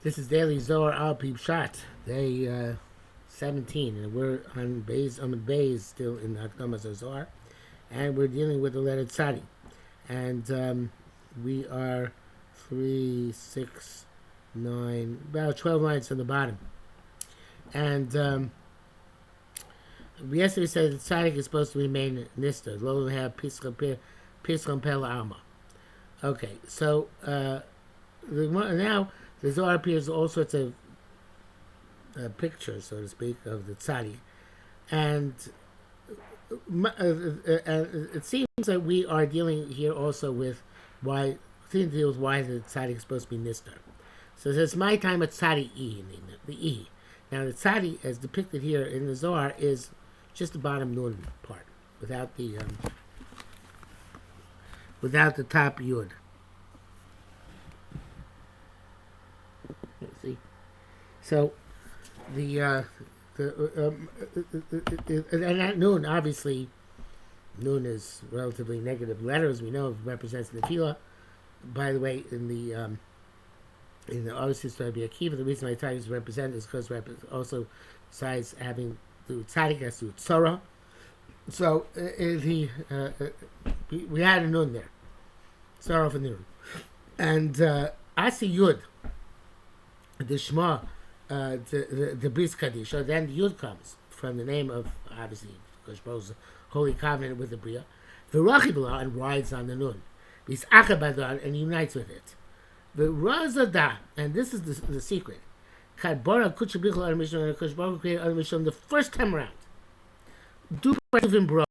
This is Daily Zohar Al Pshat, day 17, and we're on Bays still in Hakdamas Zohar, and we're dealing with the letter Tzaddik, and we are 3, 6, 9, about 12 lines from the bottom, and we yesterday said that Tzaddik is supposed to remain Nista, Lo have Piskam Pel Alma. Okay, so now the Zohar appears all sorts of pictures, so to speak, of the tzaddik, and it seems that we are dealing here also with why the tzaddik is supposed to be nister. So it says my time at tzaddik e, the e. Now the tzaddik, as depicted here in the Zohar, is just the bottom nun part, without the top yud. See, so and that nun, obviously, nun is relatively negative letters. We know it represents Nefila. By the way, in the obviously it's going to be Akiva. The reason why tzaddik is represented is because also, besides having the tzaddik, has to tzora. So we had a nun there, tzara for nun, and Asi Yud. The Shema, the Bris Kadisha, then the Yud comes from the name of, obviously, Koshbo's holy covenant with the Bria. The Rachibla and rides on the Nun. Bis Achabadar and unites with it. The Razada, and this is the secret. Kadbara Kuchabichel Admission and Koshbo created Admission the first time around. Do even bro.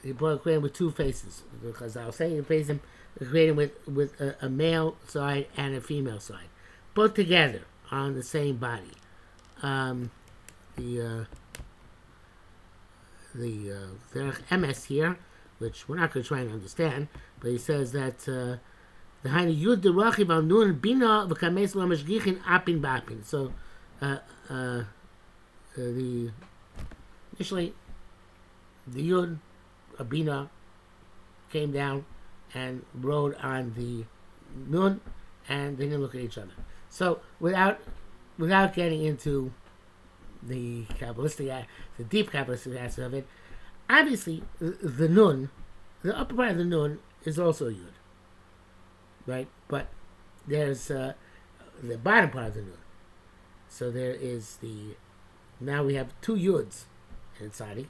He brought created with two faces. Because I'll say he faced him created with a male side and a female side. Both together on the same body. The MS here, which we're not going to try and understand, but he says that the Hainu Yud Derachiv al Nun Bina v'Kames Lamashgichin Apin Bapin. So initially the Yud Abina came down and rode on the Nun, and they didn't look at each other. So without getting into the Kabbalistic, the deep Kabbalistic aspect of it, obviously the Nun, the upper part of the Nun is also a Yud, right? But there's the bottom part of the Nun. So there is now we have two Yuds in Tzaddik,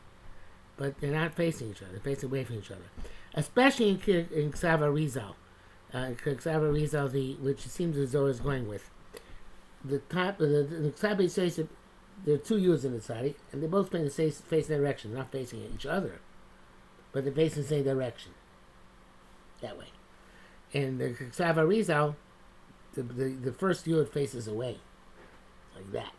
but they're not facing each other, they're facing away from each other. Especially in Ksav Arizal. Ksav Arizal, which it seems as though is going with. The top, the Tzaddik says that there are two Yuds in the Tzaddik, and they're both facing direction, not facing each other, but they're facing the same direction. That way. In the Ksav Arizal, the first Yud faces away, like that.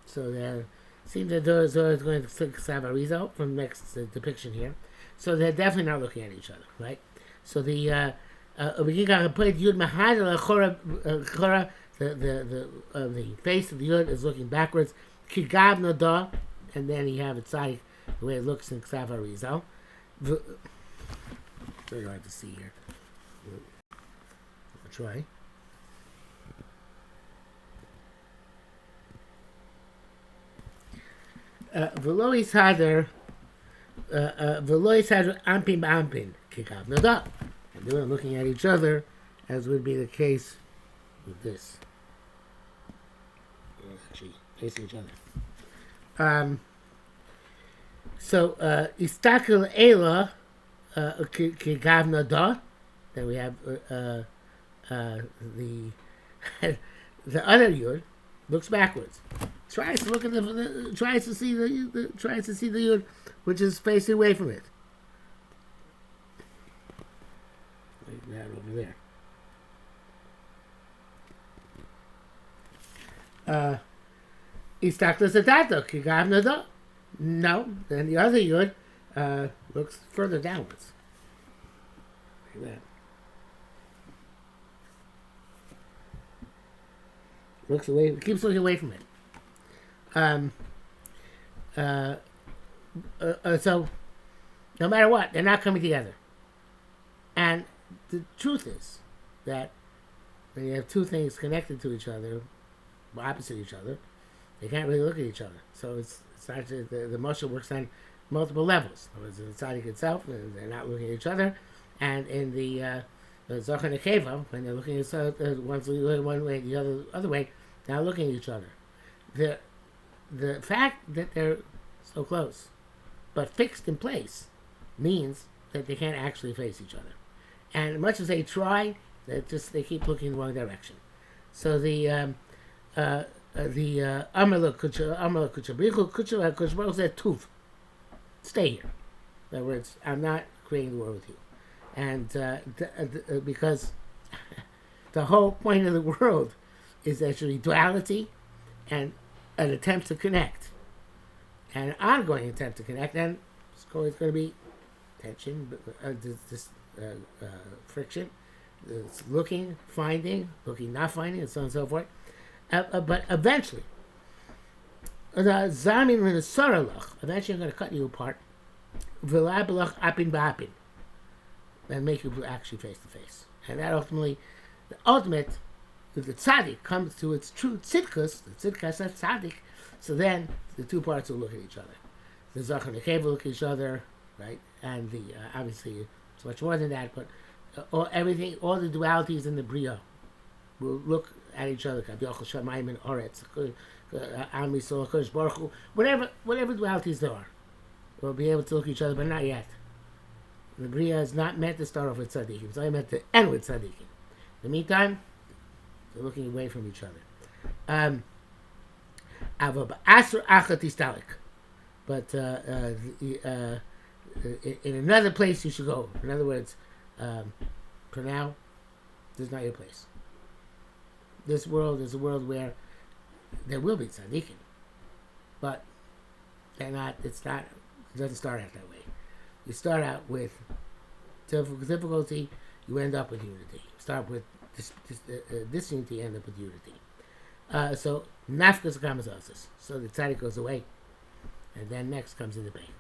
So there seems that Zohar is going to Ksav Arizal from the next depiction here. So they're definitely not looking at each other, right? So the Yud Mahadal Chora, the face of the Yud is looking backwards. Kigav Nada, and then you have it tzaddik the way it looks in Ksav Arizal. Very hard to see here. I'll try. Velois Hadar Ampin Kigav Nada. And they were looking at each other, as would be the case with this. They're actually facing each other. So Istakel Ela Kigav Nada. Then we have the the other Yud looks backwards. Tries to look at tries to see the Yud which is facing away from it. Like that over there. Istaklas Adato, Kigav Nada. No, then the other Yud looks further downwards. Like that. Looks away, keeps looking away from it. So, no matter what, they're not coming together. And the truth is that when you have two things connected to each other, opposite each other, they can't really look at each other. So it's not just, the Moshe works on multiple levels. In the tzaddik itself, they're not looking at each other, and in the Zohar and Keva, when they're looking at each other, one's looking one way, the other way, they're not looking at each other. The fact that they're so close, but fixed in place, means that they can't actually face each other. And much as they try, they keep looking in the wrong direction. So the Amalek Kuchabrichu said Tuv, stay here. In other words, I'm not creating the war with you. And because the whole point of the world is actually duality and an attempt to connect, and an ongoing attempt to connect, and it's always going to be tension, friction, looking, not finding, and so on and so forth. But eventually, eventually I'm going to cut you apart, and make you actually face to face. And that ultimately, the tzaddik comes to its true tzidkus, the tzidkus of tzaddik, so then the two parts will look at each other. The Zohar and the Keva look at each other, right? And the obviously it's much more than that, but all the dualities in the Bria will look at each other. Whatever dualities there are, will be able to look at each other, but not yet. The Bria is not meant to start off with tzaddikim; it's only meant to end with tzaddikim. In the meantime, they're looking away from each other. But in another place you should go. In other words, for now, this is not your place. This world is a world where there will be tzaddikim, but they're not. It doesn't start out that way. You start out with difficulty. You end up with unity. You start with disunity, end up with unity. So nafkas kamazasis. So the tzaddik goes away, and then next comes in the bay.